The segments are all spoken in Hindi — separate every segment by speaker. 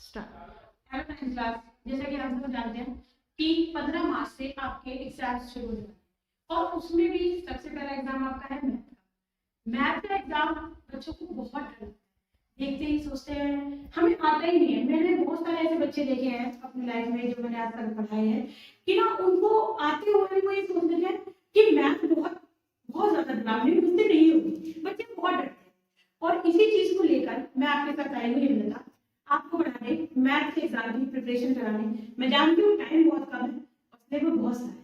Speaker 1: स्टार्ट। हेलो नाइन्थ क्लास, जैसा कि हम सब जानते हैं कि 15 मार्च से आपके एग्जाम शुरू हो जाए और उसमें भी सबसे पहला एग्जाम आपका है मैथ का। मैथ का एग्जाम बच्चों को बहुत डर लगता है, देखते ही सोचते हैं हमें आता ही नहीं है। मैंने बहुत सारे ऐसे बच्चे देखे हैं अपनी लाइफ में जो मैंने आज तक पढ़ाए हैं कि ना उनको आते हुए वो ये सोचते हैं कि मैथ बहुत बहुत ज्यादा डरावनी मुझसे नहीं होगी, बच्चे बहुत डरते हैं। और इसी चीज को लेकर मैं आपके साथ आई हुई हिम्मत आपको बढ़ाने मैथ के एग्जाम की प्रिपरेशन कराने। मैं जानती हूँ टाइम बहुत कम है और सिलेबस बहुत सारा है,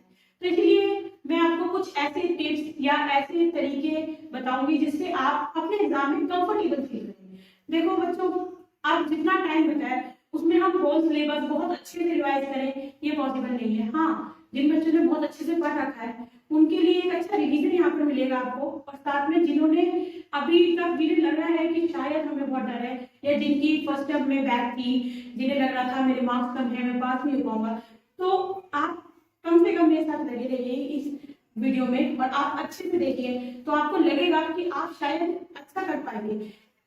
Speaker 1: तो इसलिए मैं आपको कुछ ऐसे टिप्स या ऐसे तरीके बताऊंगी जिससे आप अपने एग्जाम में कंफर्टेबल फील करेंगे। देखो बच्चों, आप जितना टाइम बचा है उसमें हम होल सिलेबस बहुत अच्छे से रिवाइज करें ये पॉसिबल नहीं है। हाँ, जिन बच्चों ने बहुत अच्छे से पढ़ रखा है उनके लिए एक अच्छा रिवीजन यहाँ पर मिलेगा आपको, और साथ में जिन्होंने अभी तक जिन्हें लग रहा है कि शायद हमें बहुत डर है या जिनकी फर्स्ट टर्म में बैक थी, जिन्हें लग रहा था मेरे मार्क्स कम है मैं पास नहीं हो पाऊंगा, तो आप कम से कम मेरे साथ लगे रहिए इस वीडियो में और आप अच्छे से देखिए तो आपको लगेगा कि आप शायद अच्छा कर पाएंगे।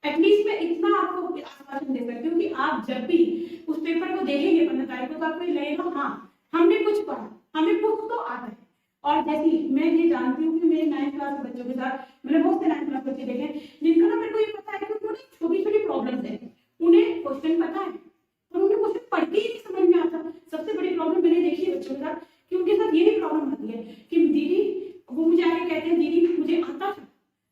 Speaker 1: एटलीस्ट मैं इतना आपको आश्वासन दे सकती हूँ कि आप जब भी उस पेपर को देखेंगे 15 तारीख को तो आपको लगेगा हाँ हमने कुछ पढ़ा, हमें कुछ तो आता है। और जैसे मैं ये जानती हूँ कि मेरे 9th क्लास के बच्चों के साथ मैंने बहुत से 9th क्लास बच्चे देखे जिनका ना मेरे को ये पता है कि उनको छोटी छोटी प्रॉब्लम्स है, उन्हें क्वेश्चन पता है पर उन्हें क्वेश्चन पढ़ के ही नहीं समझ में आता। सबसे बड़ी प्रॉब्लम मैंने देखी है बच्चों के साथ कि उनके साथ ये भी प्रॉब्लम आती है कि दीदी, वो मुझे आके कहते हैं दीदी मुझे आता था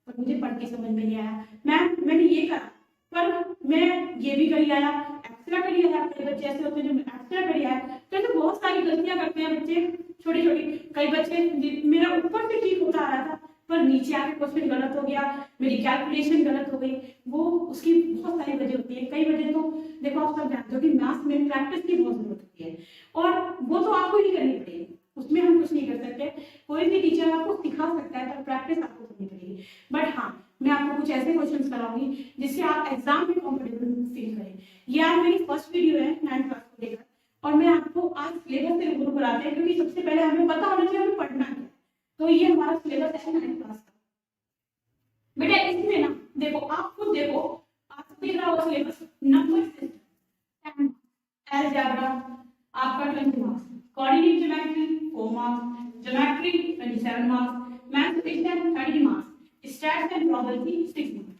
Speaker 1: पर मुझे पढ़ के समझ में नहीं आया, मैम मैंने ये करा पर मैं ये भी करी आया, एक्स्ट्रा करी आया। कई बच्चे ऐसे होते हैं जो एक्स्ट्रा करी आया, तो ऐसे बहुत सारी गलतियां करते हैं बच्चे छोटी छोटी। कई बच्चे मेरा ऊपर से ठीक होता आ रहा था पर नीचे आके क्वेश्चन गलत हो गया, मेरी कैलकुलेशन गलत हो गई, वो उसकी बहुत सारी वजह होती है। कई वजह तो देखो आप सब जानते हो कि मैथ्स में प्रैक्टिस की बहुत जरूरत होती है और वो तो आपको ही करनी पड़ेगी, उसमें हम कुछ नहीं कर सकते। कोई भी टीचर आपको सिखा सकता है पर प्रैक्टिस आपको करनी पड़ेगी। बट हाँ, मैं आपको कुछ ऐसे क्वेश्चंस कराऊंगी जिससे आप एग्जाम में कंफर्टेबल फील करें। ये आज मेरी फर्स्ट वीडियो है 9th क्लास को लेकर और मैं आपको आज सिलेबस से रूबरू कराते हैं क्योंकि सबसे पहले हमें पता होना चाहिए हमें पढ़ना है। तो ये हमारा सिलेबस है 9th क्लास का। बेटा इसमें ना देखो, आप खुद देखो, आपको दिख रहा होगा सिलेबस, नंबर सिस्टम, अलजेब्रा आपका 20 marks, coordinate geometry 4 marks, geometry 27 marks, mathematics 30 marks, stats and probability 6 marks.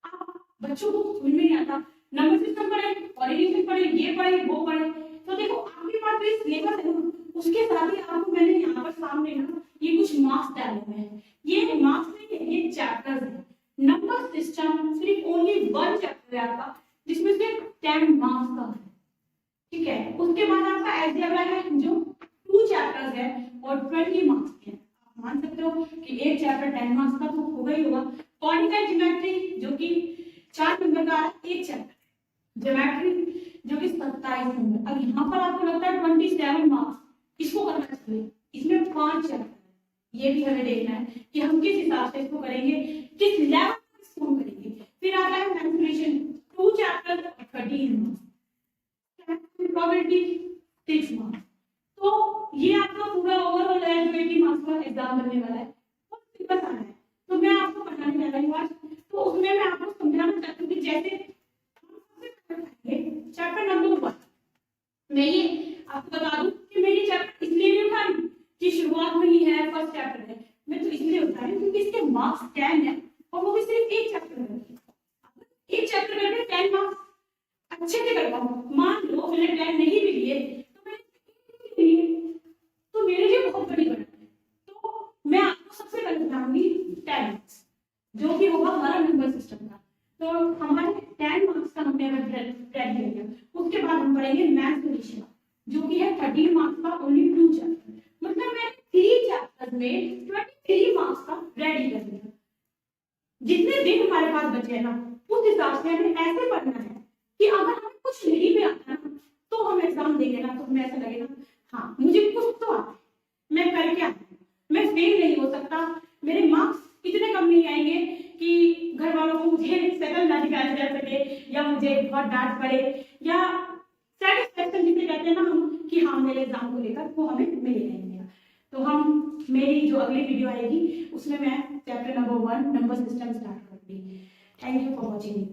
Speaker 1: आप बच्चों को समझ में नहीं आता, नंबर सिस्टम पढ़े, कोऑर्डिनेशन पढ़े, ये पढ़े वो पढ़े, तो देखो आपके पास जो सिलेबस है ना उसके साथ ही आपको मैंने यहाँ पर सामने ना ये कुछ मार्क्स डाले हुए हैं। ये मार्क्स नहीं है, ये चैप्टर्स है। नंबर सिस्टम सिर्फ ओनली 1 चैप्टर है आपका जिसमें सिर्फ 10 मार्क्स का है, ठीक है। उसके बाद आपका अलजेब्रा है जो 2 चैप्टर्स है और 20 मार्क्स के हैं। आप मान सकते हो कि एक चैप्टर 10 मार्क्स का तो होगा ही होगा। कोऑर्डिनेट ज्योमेट्री जो कि 4 नंबर का एक चैप्टर, ज्योमेट्री जो कि 27 नंबर। अब यहाँ पर आपको लगता है 27 मार्क्स इसको करना चाहिए, इसमें 5 चैप्टर है, ये भी हमें देखना है कि हम किस हिसाब से इसको करेंगे, किस लेवल पर इसको हम करेंगे। फिर आता है मैनिपुलेशन 2 चैप्टर और 30 मार्क्स, प्रोबेबिलिटी 6 मार्क्स। तो ये आपका पूरा ओवरऑल है 20 मार्क्स का एग्जाम बनने वाला है और सिलेबस आना है। तो मैं आपको पढ़ाने जा रही हूँ आज, तो उसमें मैं आपको समझाना चाहती हूँ कि जैसे चैप्टर नंबर 1 मैं ये आपको बता दूं कि मेरी चैप्टर इसलिए नहीं उठा रही कि शुरुआत में ही है, फर्स्ट चैप्टर है, मैं तो इसलिए उठा रही हूँ क्योंकि इसके मार्क्स 10 है और वो भी सिर्फ एक चैप्टर में। एक चैप्टर करके 10 मार्क्स अच्छे से कर पाऊँ। मान लो मैंने 10 नहीं भी लिए तो मैंने लिए तो मेरे लिए बहुत बड़ी बात है। तो मैं आपको सबसे पहले बताऊंगी 10 मार्क्स जो कि होगा हमारा नंबर सिस्टम का। तो हमारे 10 मार्क्स का हमने अगर ग्रेड ले लिया, उसके बाद हम पढ़ेंगे मैथमेटिक्स जो कि है 13 मार्क्स का ओनली 2 चैप्टर, मतलब मैं 3 चैप्टर में 23 मार्क्स का रेडी कर दिया। जितने दिन हमारे पास बचे हैं ना उस हिसाब से हमें ऐसे पढ़ना है कि अगर हमें कुछ नहीं भी आता ना तो हम एग्जाम देंगे ना तो हमें ऐसा लगेगा हाँ मुझे कुछ तो आता है, मैं करके आया, मैं फेल नहीं हो सकता, मेरे मार्क्स इतने कम नहीं आएंगे कि घर वालों को मुझे सेकंड ना दिखाया जा सके या मुझे बहुत डांट पड़े या सेटिस्फेक्शन जिसे कहते हैं ना हम कि हाँ मेरे एग्जाम को लेकर वो हमें मिलेगा ही मिलेगा। तो हम मेरी जो अगली वीडियो आएगी उसमें मैं chapter number 1 number system start करूंगी। Thank you for watching.